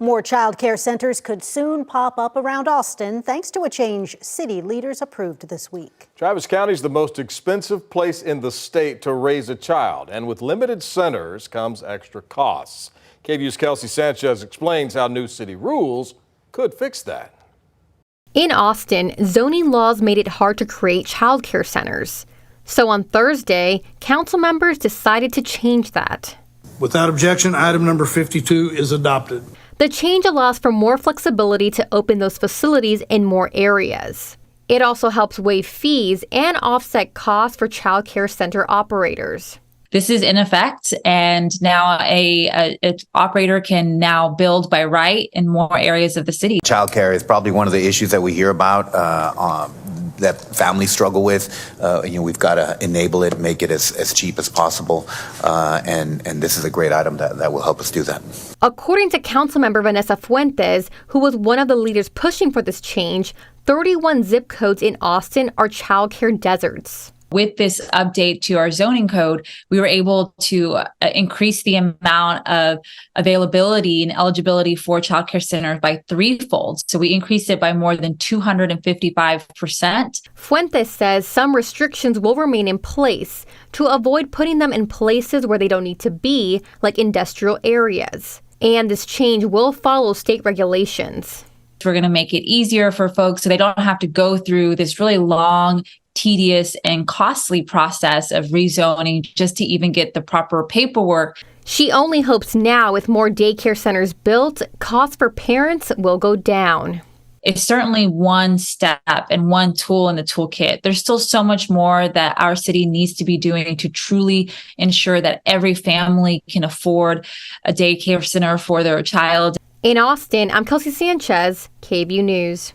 More child care centers could soon pop up around Austin thanks to a change city leaders approved this week. Travis County is the most expensive place in the state to raise a child, and with limited centers comes extra costs. KVUE's Kelsey Sanchez explains how new city rules could fix that. In Austin, zoning laws made it hard to create child care centers. So on Thursday, council members decided to change that. Without objection, item number 52 is adopted. The change allows for more flexibility to open those facilities in more areas. It also helps waive fees and offset costs for child care center operators. This is in effect, and now a operator can now build by right in more areas of the city. Childcare is probably one of the issues that we hear about that families struggle with. We've got to enable it, make it as cheap as possible, and this is a great item that will help us do that. According to Councilmember Vanessa Fuentes, who was one of the leaders pushing for this change, 31 zip codes in Austin are childcare deserts. With this update to our zoning code, we were able to increase the amount of availability and eligibility for childcare centers by threefold. So we increased it by more than 255%. Fuentes says some restrictions will remain in place to avoid putting them in places where they don't need to be, like industrial areas. And this change will follow state regulations. We're going to make it easier for folks so they don't have to go through this really long, tedious, and costly process of rezoning just to even get the proper paperwork. She only hopes now with more daycare centers built, costs for parents will go down. It's certainly one step and one tool in the toolkit. There's still so much more that our city needs to be doing to truly ensure that every family can afford a daycare center for their child. In Austin, I'm Kelsey Sanchez, KVUE News.